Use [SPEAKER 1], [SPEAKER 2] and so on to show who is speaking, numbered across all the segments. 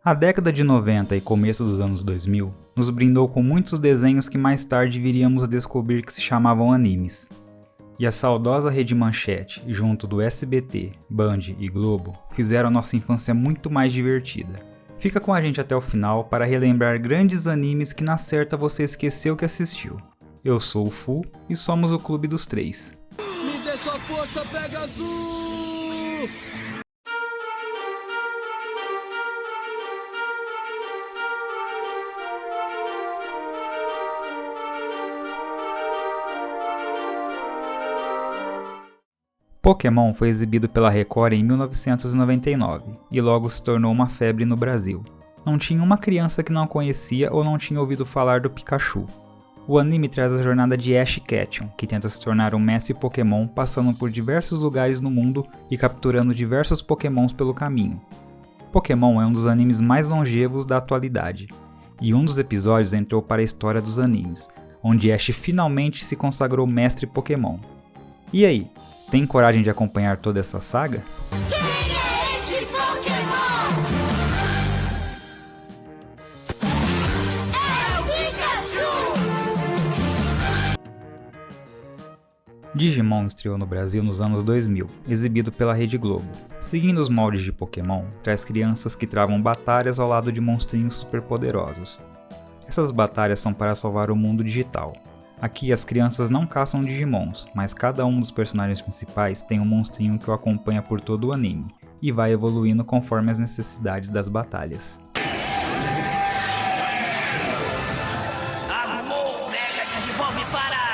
[SPEAKER 1] A década de 90 e começo dos anos 2000 nos brindou com muitos desenhos que mais tarde viríamos a descobrir que se chamavam animes. E a saudosa Rede Manchete, junto do SBT, Band e Globo, fizeram a nossa infância muito mais divertida. Fica com a gente até o final para relembrar grandes animes que na certa você esqueceu que assistiu. Eu sou o Fu e somos o Clube dos Três.
[SPEAKER 2] Me dê sua força, Pegasus!
[SPEAKER 1] Pokémon foi exibido pela Record em 1999 e logo se tornou uma febre no Brasil. Não tinha uma criança que não conhecia ou não tinha ouvido falar do Pikachu. O anime traz a jornada de Ash Ketchum, que tenta se tornar um mestre Pokémon passando por diversos lugares no mundo e capturando diversos Pokémons pelo caminho. Pokémon é um dos animes mais longevos da atualidade, e um dos episódios entrou para a história dos animes, onde Ash finalmente se consagrou mestre Pokémon. E aí? Tem coragem de acompanhar toda essa saga?
[SPEAKER 3] Quem é esse Pokémon? É o Pikachu!
[SPEAKER 1] Digimon estreou no Brasil nos anos 2000, exibido pela Rede Globo. Seguindo os moldes de Pokémon, traz crianças que travam batalhas ao lado de monstrinhos superpoderosos. Essas batalhas são para salvar o mundo digital. Aqui as crianças não caçam Digimons, mas cada um dos personagens principais tem um monstrinho que o acompanha por todo o anime, e vai evoluindo conforme as necessidades das batalhas.
[SPEAKER 4] Agumon, Mega Digimon me parar!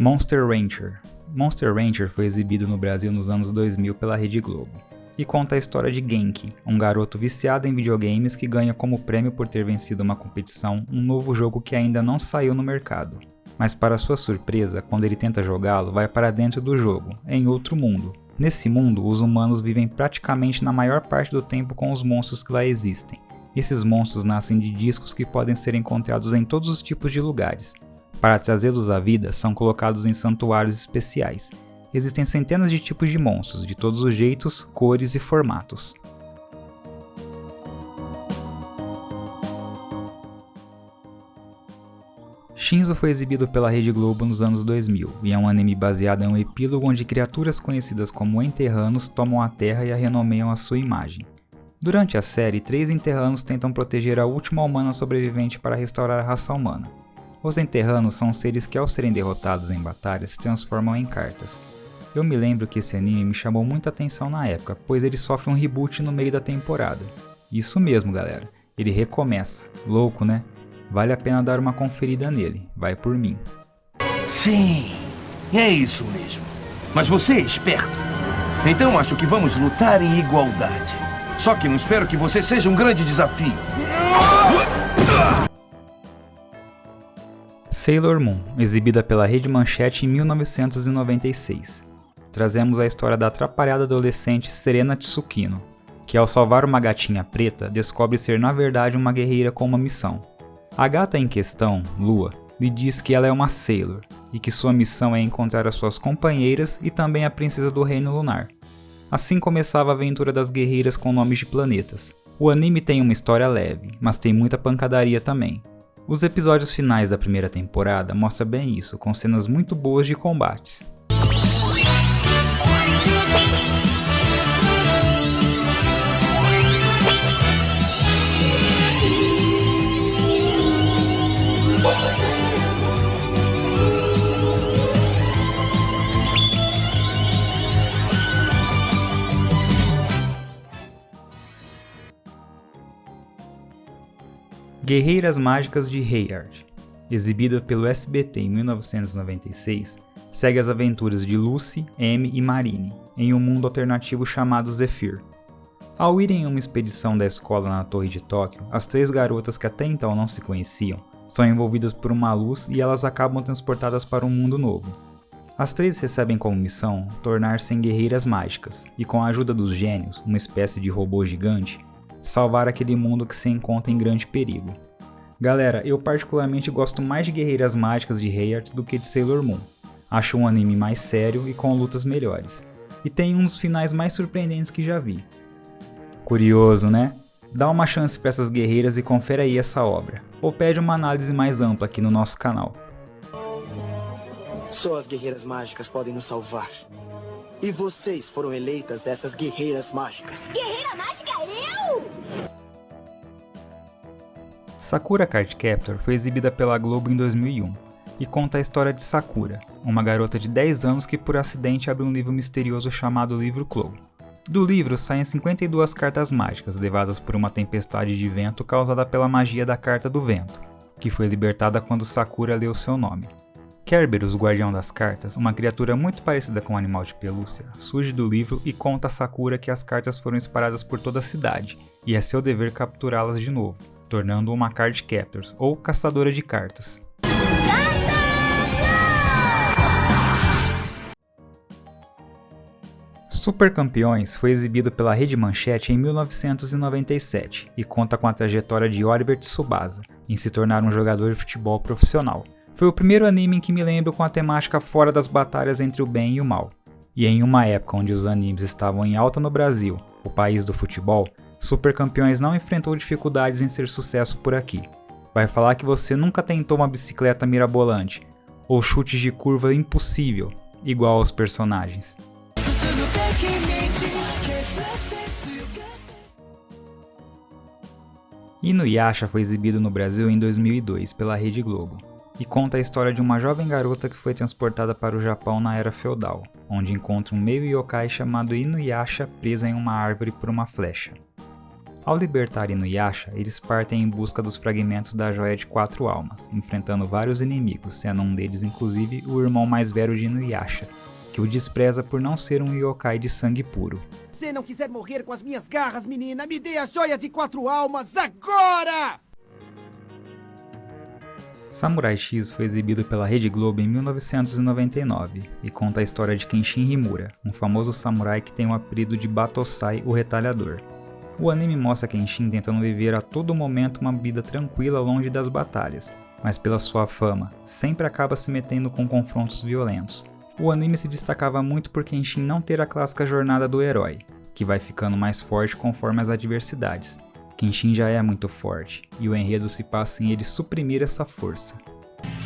[SPEAKER 1] Monster Rancher. Monster Rancher foi exibido no Brasil nos anos 2000 pela Rede Globo, e conta a história de Genki, um garoto viciado em videogames que ganha como prêmio por ter vencido uma competição um novo jogo que ainda não saiu no mercado. Mas para sua surpresa, quando ele tenta jogá-lo, vai para dentro do jogo, em outro mundo. Nesse mundo, os humanos vivem praticamente na maior parte do tempo com os monstros que lá existem. Esses monstros nascem de discos que podem ser encontrados em todos os tipos de lugares. Para trazê-los à vida, são colocados em santuários especiais. Existem centenas de tipos de monstros, de todos os jeitos, cores e formatos. Shinzo foi exibido pela Rede Globo nos anos 2000 e é um anime baseado em um epílogo onde criaturas conhecidas como Enterranos tomam a Terra e a renomeiam à sua imagem. Durante a série, 3 Enterranos tentam proteger a última humana sobrevivente para restaurar a raça humana. Os Enterranos são seres que, ao serem derrotados em batalhas, se transformam em cartas. Eu me lembro que esse anime me chamou muita atenção na época, pois ele sofre um reboot no meio da temporada. Isso mesmo, galera, ele recomeça. Louco, né? Vale a pena dar uma conferida nele, vai por mim.
[SPEAKER 5] Sim, é isso mesmo. Mas você é esperto. Então acho que vamos lutar em igualdade. Só que não espero que você seja um grande desafio.
[SPEAKER 1] Sailor Moon, exibida pela Rede Manchete em 1996. Trazemos a história da atrapalhada adolescente Serena Tsukino, que ao salvar uma gatinha preta, descobre ser na verdade uma guerreira com uma missão. A gata em questão, Lua, lhe diz que ela é uma Sailor, e que sua missão é encontrar as suas companheiras e também a princesa do Reino Lunar. Assim começava a aventura das guerreiras com nomes de planetas. O anime tem uma história leve, mas tem muita pancadaria também. Os episódios finais da primeira temporada mostram bem isso, com cenas muito boas de combates. Guerreiras Mágicas de Heiyard, exibida pelo SBT em 1996, segue as aventuras de Lucy, Amy e Marine, em um mundo alternativo chamado Zephyr. Ao irem em uma expedição da escola na Torre de Tóquio, as 3 garotas que até então não se conheciam são envolvidas por uma luz e elas acabam transportadas para um mundo novo. As 3 recebem como missão tornar-se em guerreiras mágicas e, com a ajuda dos gênios, uma espécie de robô gigante, salvar aquele mundo que se encontra em grande perigo. Galera, eu particularmente gosto mais de Guerreiras Mágicas de Heorth do que de Sailor Moon. Acho um anime mais sério e com lutas melhores. E tem um dos finais mais surpreendentes que já vi. Curioso, né? Dá uma chance para essas guerreiras e confere aí essa obra. Ou pede uma análise mais ampla aqui no nosso canal.
[SPEAKER 6] Só as guerreiras mágicas podem nos salvar. E vocês foram eleitas essas guerreiras mágicas.
[SPEAKER 3] Guerreira mágica eu?
[SPEAKER 1] Sakura Card Captor foi exibida pela Globo em 2001 e conta a história de Sakura, uma garota de 10 anos que por acidente abre um livro misterioso chamado Livro Clow. Do livro saem 52 cartas mágicas levadas por uma tempestade de vento causada pela magia da Carta do Vento, que foi libertada quando Sakura leu seu nome. Kerberos, o guardião das cartas, uma criatura muito parecida com um animal de pelúcia, surge do livro e conta a Sakura que as cartas foram espalhadas por toda a cidade e é seu dever capturá-las de novo, tornando-a uma Card Captor, ou caçadora de cartas. Super Campeões foi exibido pela Rede Manchete em 1997 e conta com a trajetória de Oliver Tsubasa em se tornar um jogador de futebol profissional. Foi o primeiro anime em que me lembro com a temática fora das batalhas entre o bem e o mal. E em uma época onde os animes estavam em alta no Brasil, o país do futebol, Super Campeões não enfrentou dificuldades em ser sucesso por aqui. Vai falar que você nunca tentou uma bicicleta mirabolante, ou chutes de curva impossível, igual aos personagens. Inuyasha foi exibido no Brasil em 2002 pela Rede Globo e conta a história de uma jovem garota que foi transportada para o Japão na Era Feudal, onde encontra um meio yokai chamado Inuyasha preso em uma árvore por uma flecha. Ao libertar Inuyasha, eles partem em busca dos fragmentos da Joia de 4 Almas, enfrentando vários inimigos, sendo um deles inclusive o irmão mais velho de Inuyasha, que o despreza por não ser um yokai de sangue puro.
[SPEAKER 2] Se você não quiser morrer com as minhas garras, menina, me dê a Joia de 4 Almas agora!
[SPEAKER 1] Samurai X foi exibido pela Rede Globo em 1999 e conta a história de Kenshin Himura, um famoso samurai que tem o apelido de Batosai, o Retalhador. O anime mostra Kenshin tentando viver a todo momento uma vida tranquila longe das batalhas, mas pela sua fama, sempre acaba se metendo com confrontos violentos. O anime se destacava muito por Kenshin não ter a clássica jornada do herói, que vai ficando mais forte conforme as adversidades. Kenshin já é muito forte, e o enredo se passa em ele suprimir essa força.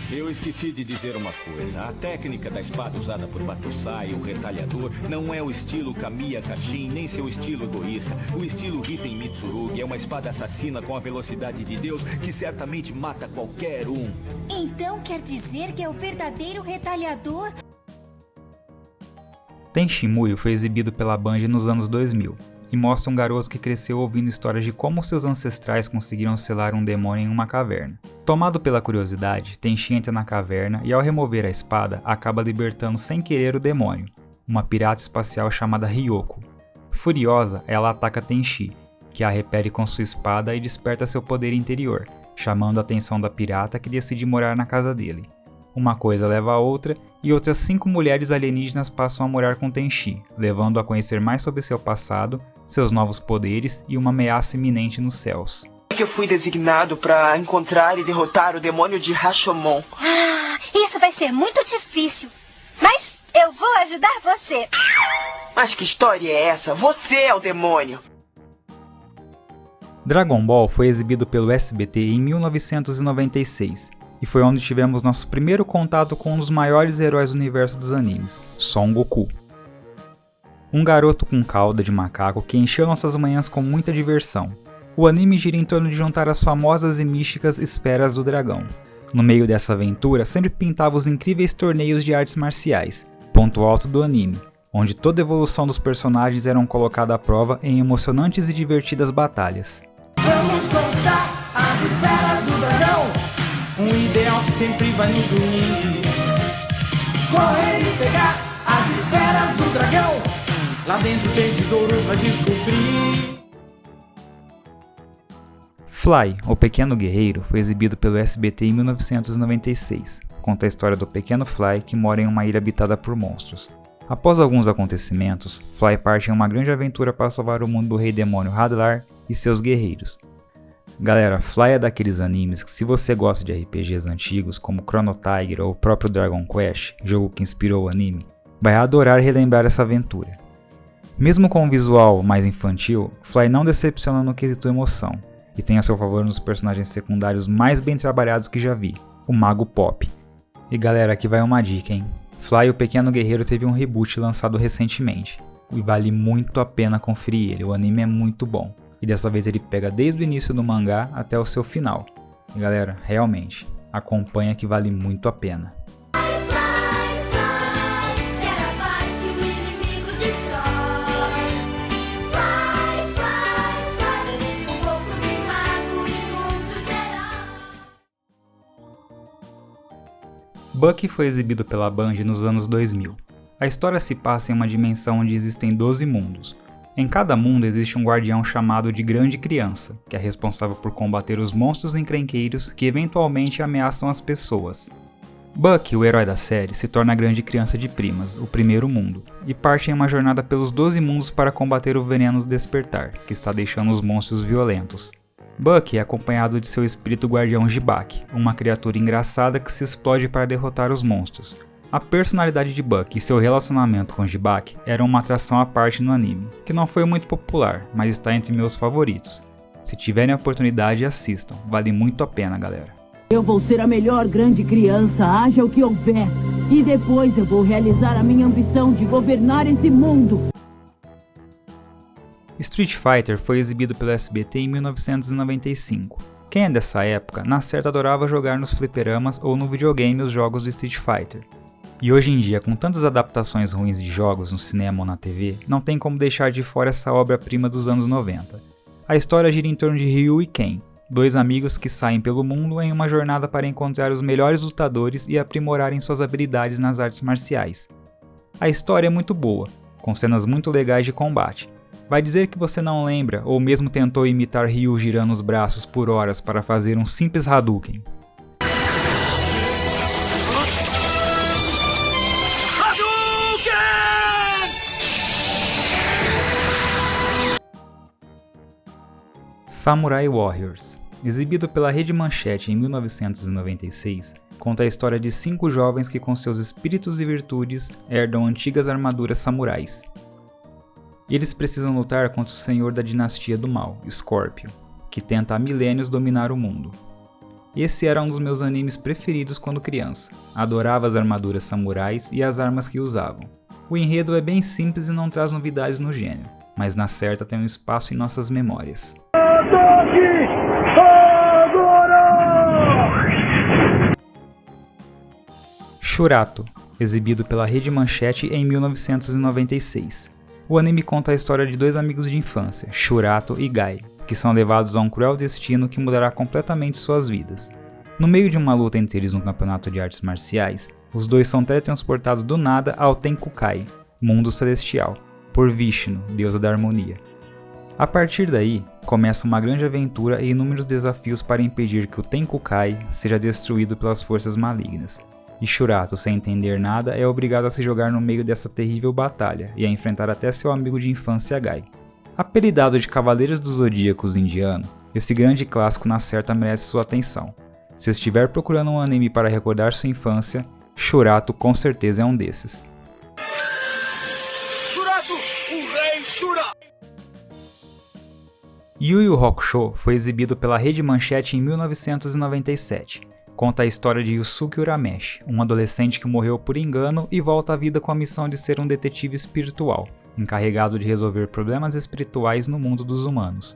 [SPEAKER 7] Eu esqueci de dizer uma coisa. A técnica da espada usada por Batosai, o Retalhador, não é o estilo Kamiya Kashin, nem seu estilo egoísta. O estilo Riten Mitsurugi é uma espada assassina com a velocidade de Deus que certamente mata qualquer um.
[SPEAKER 3] Então quer dizer que é o verdadeiro Retalhador?
[SPEAKER 1] Tenchi Muyo foi exibido pela Band nos anos 2000 e mostra um garoto que cresceu ouvindo histórias de como seus ancestrais conseguiram selar um demônio em uma caverna. Tomado pela curiosidade, Tenchi entra na caverna e ao remover a espada, acaba libertando sem querer o demônio, uma pirata espacial chamada Ryoko. Furiosa, ela ataca Tenchi, que a repele com sua espada e desperta seu poder interior, chamando a atenção da pirata que decide morar na casa dele. Uma coisa leva a outra, e outras 5 mulheres alienígenas passam a morar com Tenchi, levando-o a conhecer mais sobre seu passado, seus novos poderes e uma ameaça iminente nos céus.
[SPEAKER 8] Eu fui designado para encontrar e derrotar o demônio de Rashomon.
[SPEAKER 3] Isso vai ser muito difícil, mas eu vou ajudar você.
[SPEAKER 8] Mas que história é essa? Você é o demônio.
[SPEAKER 1] Dragon Ball foi exibido pelo SBT em 1996. E foi onde tivemos nosso primeiro contato com um dos maiores heróis do universo dos animes, Son Goku. Um garoto com cauda de macaco que encheu nossas manhãs com muita diversão. O anime gira em torno de juntar as famosas e místicas esferas do dragão. No meio dessa aventura, sempre pintava os incríveis torneios de artes marciais, ponto alto do anime, onde toda a evolução dos personagens eram colocada à prova em emocionantes e divertidas batalhas.
[SPEAKER 2] Vamos conquistar as esferas do dragão, um ideal que sempre vai nos unir. Correr e pegar as esferas do dragão, lá dentro tem tesouro pra descobrir.
[SPEAKER 1] Fly, o Pequeno Guerreiro, foi exibido pelo SBT em 1996. conta a história do pequeno Fly que mora em uma ilha habitada por monstros. Após alguns acontecimentos, Fly parte em uma grande aventura para salvar o mundo do rei demônio Hadlar e seus guerreiros. Galera, Fly é daqueles animes que, se você gosta de RPGs antigos como Chrono Trigger ou o próprio Dragon Quest, jogo que inspirou o anime, vai adorar relembrar essa aventura. Mesmo com um visual mais infantil, Fly não decepciona no quesito emoção, e tem a seu favor um dos personagens secundários mais bem trabalhados que já vi, o Mago Pop. E galera, aqui vai uma dica, hein? Fly, o Pequeno Guerreiro, teve um reboot lançado recentemente, e vale muito a pena conferir ele, o anime é muito bom. E dessa vez ele pega desde o início do mangá até o seu final. E galera, realmente, acompanha que vale muito a pena. Bucky foi exibido pela Band nos anos 2000. A história se passa em uma dimensão onde existem 12 mundos. Em cada mundo existe um guardião chamado de Grande Criança, que é responsável por combater os monstros encrenqueiros que eventualmente ameaçam as pessoas. Bucky, o herói da série, se torna a Grande Criança de Primas, o primeiro mundo, e parte em uma jornada pelos 12 mundos para combater o veneno do despertar, que está deixando os monstros violentos. Bucky é acompanhado de seu espírito guardião Jibak, uma criatura engraçada que se explode para derrotar os monstros. A personalidade de Bucky e seu relacionamento com Jibak eram uma atração à parte no anime, que não foi muito popular, mas está entre meus favoritos. Se tiverem a oportunidade, assistam, vale muito a pena, galera.
[SPEAKER 9] Eu vou ser a melhor Grande Criança, haja o que houver, e depois eu vou realizar a minha ambição de governar esse mundo.
[SPEAKER 1] Street Fighter foi exibido pelo SBT em 1995. Quem é dessa época, na certa adorava jogar nos fliperamas ou no videogame os jogos do Street Fighter. E hoje em dia, com tantas adaptações ruins de jogos no cinema ou na TV, não tem como deixar de fora essa obra-prima dos anos 90. A história gira em torno de Ryu e Ken, dois amigos que saem pelo mundo em uma jornada para encontrar os melhores lutadores e aprimorarem suas habilidades nas artes marciais. A história é muito boa, com cenas muito legais de combate. Vai dizer que você não lembra ou mesmo tentou imitar Ryu girando os braços por horas para fazer um simples Hadouken. Samurai Warriors, exibido pela Rede Manchete em 1996, conta a história de 5 jovens que com seus espíritos e virtudes herdam antigas armaduras samurais. Eles precisam lutar contra o senhor da dinastia do mal, Scorpio, que tenta há milênios dominar o mundo. Esse era um dos meus animes preferidos quando criança. Adorava as armaduras samurais e as armas que usavam. O enredo é bem simples e não traz novidades no gênero, mas na certa tem um espaço em nossas memórias. Shurato, exibido pela Rede Manchete em 1996. O anime conta a história de 2 amigos de infância, Shurato e Gai, que são levados a um cruel destino que mudará completamente suas vidas. No meio de uma luta entre eles no campeonato de artes marciais, os dois são teletransportados do nada ao Tenkukai, mundo celestial, por Vishnu, deusa da harmonia. A partir daí, começa uma grande aventura e inúmeros desafios para impedir que o Tenkukai seja destruído pelas forças malignas. E Shurato, sem entender nada, é obrigado a se jogar no meio dessa terrível batalha e a enfrentar até seu amigo de infância Gai. Apelidado de Cavaleiros dos Zodíacos indiano, esse grande clássico na certa merece sua atenção. Se estiver procurando um anime para recordar sua infância, Shurato com certeza é um desses.
[SPEAKER 2] Shurato, o rei Shura!
[SPEAKER 1] Yu Yu Hakusho foi exibido pela Rede Manchete em 1997. Conta a história de Yusuke Urameshi, um adolescente que morreu por engano e volta à vida com a missão de ser um detetive espiritual, encarregado de resolver problemas espirituais no mundo dos humanos.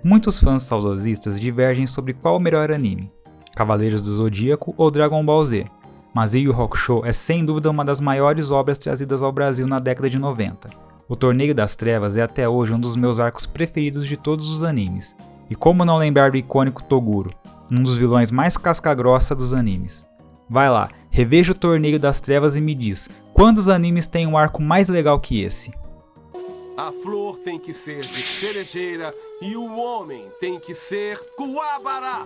[SPEAKER 1] Muitos fãs saudosistas divergem sobre qual o melhor anime, Cavaleiros do Zodíaco ou Dragon Ball Z, mas Yu Yu Hakusho é sem dúvida uma das maiores obras trazidas ao Brasil na década de 90. O Torneio das Trevas é até hoje um dos meus arcos preferidos de todos os animes. E como não lembrar do icônico Toguro, um dos vilões mais casca-grossa dos animes. Vai lá, reveja o Torneio das Trevas e me diz, quantos animes tem um arco mais legal que esse?
[SPEAKER 10] A flor tem que ser de cerejeira e o homem tem que ser Kuwabara.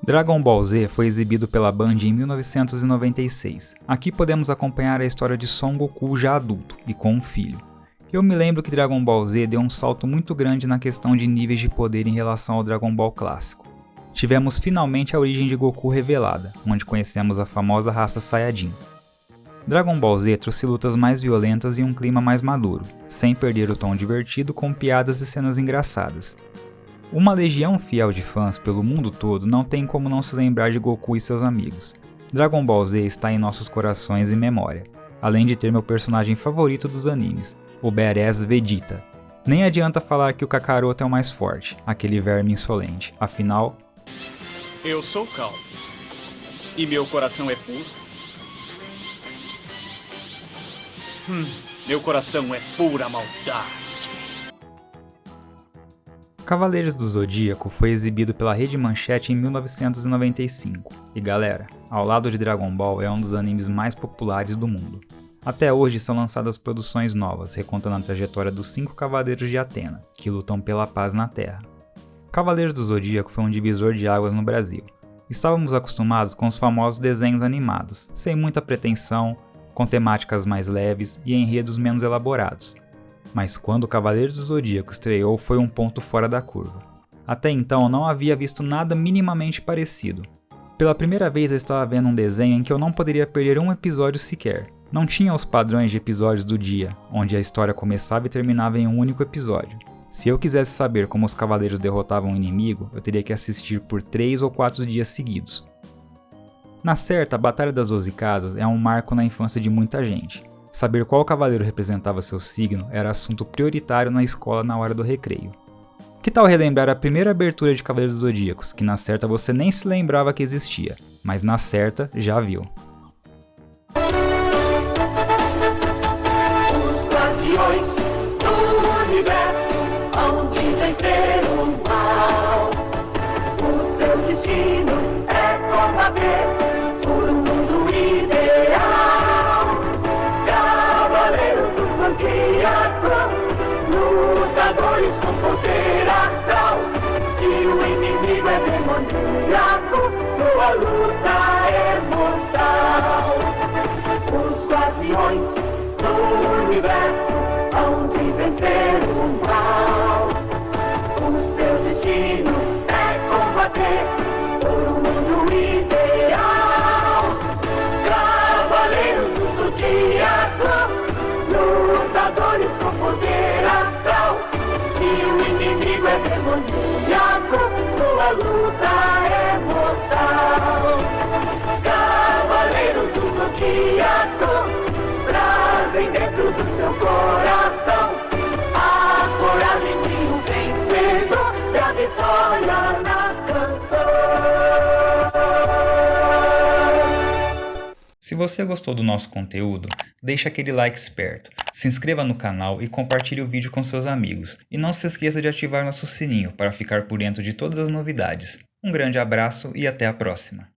[SPEAKER 1] Dragon Ball Z foi exibido pela Band em 1996. Aqui podemos acompanhar a história de Son Goku já adulto e com um filho. Eu me lembro que Dragon Ball Z deu um salto muito grande na questão de níveis de poder em relação ao Dragon Ball clássico. Tivemos finalmente a origem de Goku revelada, onde conhecemos a famosa raça Saiyajin. Dragon Ball Z trouxe lutas mais violentas e um clima mais maduro, sem perder o tom divertido com piadas e cenas engraçadas. Uma legião fiel de fãs pelo mundo todo não tem como não se lembrar de Goku e seus amigos. Dragon Ball Z está em nossos corações e memória, além de ter meu personagem favorito dos animes, o Badass Vegeta. Nem adianta falar que o Kakaroto é o mais forte, aquele verme insolente, afinal...
[SPEAKER 11] Eu sou calmo, e meu coração é puro. Meu coração é pura maldade.
[SPEAKER 1] Cavaleiros do Zodíaco foi exibido pela Rede Manchete em 1995, e galera, ao lado de Dragon Ball é um dos animes mais populares do mundo. Até hoje são lançadas produções novas, recontando a trajetória dos 5 Cavaleiros de Atena, que lutam pela paz na Terra. Cavaleiros do Zodíaco foi um divisor de águas no Brasil. Estávamos acostumados com os famosos desenhos animados, sem muita pretensão, com temáticas mais leves e enredos menos elaborados. Mas quando Cavaleiros do Zodíaco estreou foi um ponto fora da curva. Até então não havia visto nada minimamente parecido. Pela primeira vez eu estava vendo um desenho em que eu não poderia perder um episódio sequer. Não tinha os padrões de episódios do dia, onde a história começava e terminava em um único episódio. Se eu quisesse saber como os cavaleiros derrotavam o inimigo, eu teria que assistir por 3 ou 4 dias seguidos. Na certa, a Batalha das 12 Casas é um marco na infância de muita gente. Saber qual cavaleiro representava seu signo era assunto prioritário na escola na hora do recreio. Que tal relembrar a primeira abertura de Cavaleiros Zodíacos, que na certa você nem se lembrava que existia, mas na certa já viu.
[SPEAKER 2] Os guardiões do universo hão de vencer o mal. O seu destino é combater por um mundo ideal. Cavaleiros do Zodíaco, lutadores com poder astral. Se o inimigo é demoníaco, sua luta é mortal. Os guardiões do universo hão de vencer o mal. O seu destino é combater por um mundo ideal. Cavaleiros do Zodíaco, lutadores com poder astral. Se o inimigo é demoníaco, sua luta é mortal. Cavaleiros do Zodíaco, trazem dentro do seu coração a coragem de um vencedor e a vitória na canção.
[SPEAKER 1] Se você gostou do nosso conteúdo, deixe aquele like esperto, se inscreva no canal e compartilhe o vídeo com seus amigos. E não se esqueça de ativar nosso sininho para ficar por dentro de todas as novidades. Um grande abraço e até a próxima!